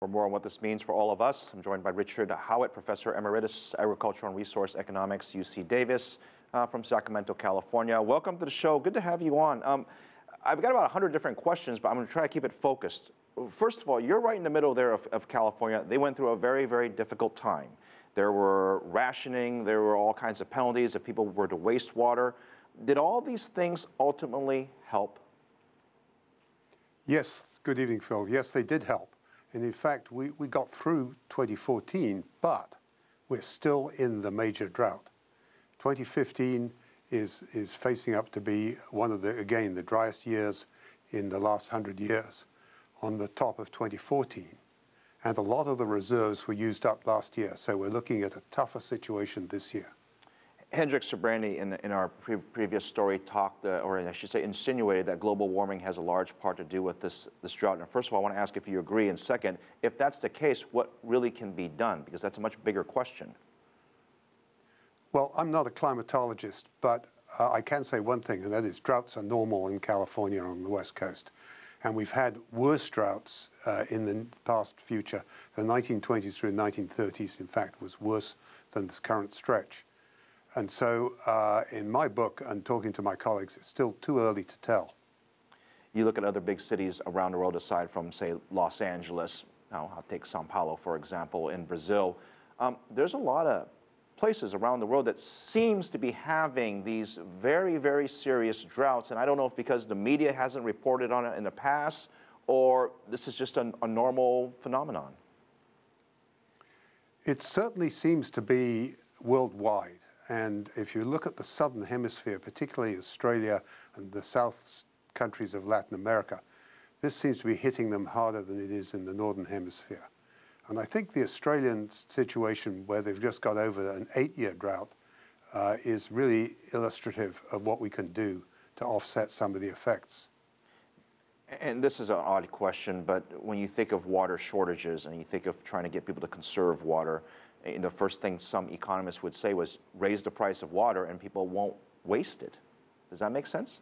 For more on what this means for all of us, I'm joined by Richard Howitt, Professor Emeritus, Agricultural and Resource Economics, UC-Davis, from Sacramento, California. Welcome to the show. Good to have you on. I've got about 100 different questions, but I'm going to try to keep it focused. First of all, you're right in the middle there of California. They went through a very, very difficult time. There were rationing, there were all kinds of penalties if people were to waste water. Did all these things ultimately help? Yes, good evening, Phil. Yes, they did help. And in fact, we got through 2014, but we're still in the major drought. 2015 is facing up to be one of the driest years in the last 100 years, on the top of 2014. And a lot of the reserves were used up last year, so we're looking at a tougher situation this year. Hendrik Sierbrandi in our previous story talked, or I should say insinuated, that global warming has a large part to do with this drought. Now, first of all, I want to ask if you agree, and second, if that's the case, what really can be done? Because that's a much bigger question. Well, I'm not a climatologist, but I can say one thing, and that is droughts are normal in California on the West Coast. And we've had worse droughts in the past future. The 1920s through 1930s, in fact, was worse than this current stretch. And so in my book, and talking to my colleagues, it's still too early to tell. You look at other big cities around the world, aside from, say, Los Angeles. Now, I'll take Sao Paulo, for example, in Brazil. There's a lot of places around the world that seems to be having these very, very serious droughts. And I don't know if because the media hasn't reported on it in the past, or this is just a normal phenomenon. It certainly seems to be worldwide. And if you look at the southern hemisphere, particularly Australia and the south countries of Latin America, this seems to be hitting them harder than it is in the northern hemisphere. And I think the Australian situation, where they've just got over an 8-year drought, is really illustrative of what we can do to offset some of the effects. And this is an odd question, but when you think of water shortages and you think of trying to get people to conserve water, the first thing some economists would say was raise the price of water and people won't waste it. Does that make sense?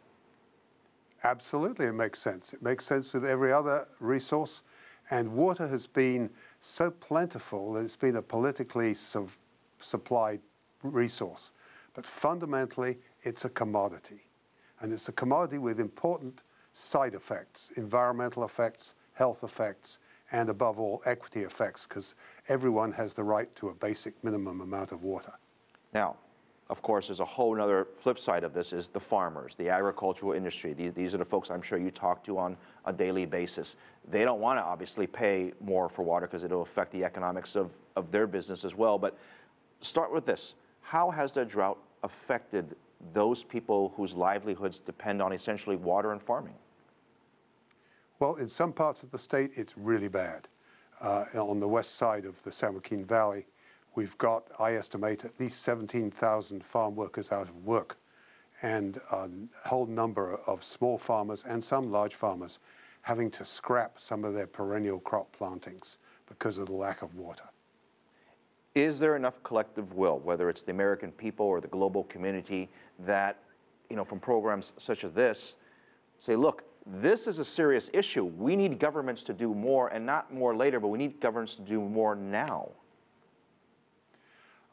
Absolutely, it makes sense. It makes sense with every other resource. And water has been so plentiful that it's been a politically supplied resource. But fundamentally, it's a commodity. And it's a commodity with important side effects, environmental effects, health effects, and above all, equity effects, because everyone has the right to a basic minimum amount of water. Now, of course, there's a whole other flip side of this is the farmers, the agricultural industry. These are the folks I'm sure you talk to on a daily basis. They don't want to obviously pay more for water because it'll affect the economics of their business as well. But start with this. How has the drought affected those people whose livelihoods depend on essentially water and farming? Well, in some parts of the state, it's really bad. On the west side of the San Joaquin Valley, we've got, I estimate, at least 17,000 farm workers out of work, and a whole number of small farmers and some large farmers having to scrap some of their perennial crop plantings because of the lack of water. Is there enough collective will, whether it's the American people or the global community, that, from programs such as this, say, look, this is a serious issue. We need governments to do more, and not more later, but we need governments to do more now?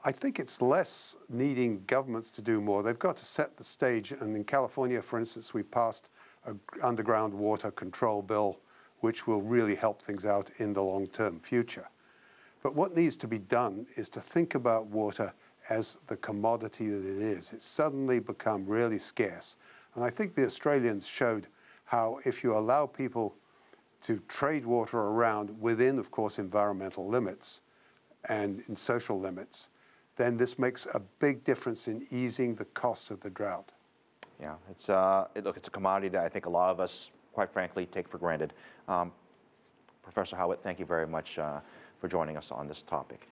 I think it's less needing governments to do more. They've got to set the stage. And in California, for instance, we passed an underground water control bill, which will really help things out in the long-term future. But what needs to be done is to think about water as the commodity that it is. It's suddenly become really scarce. And I think the Australians showed how if you allow people to trade water around within, of course, environmental limits and in social limits, then this makes a big difference in easing the cost of the drought. Yeah, it's a commodity that I think a lot of us, quite frankly, take for granted. Professor Howitt, thank you very much for joining us on this topic.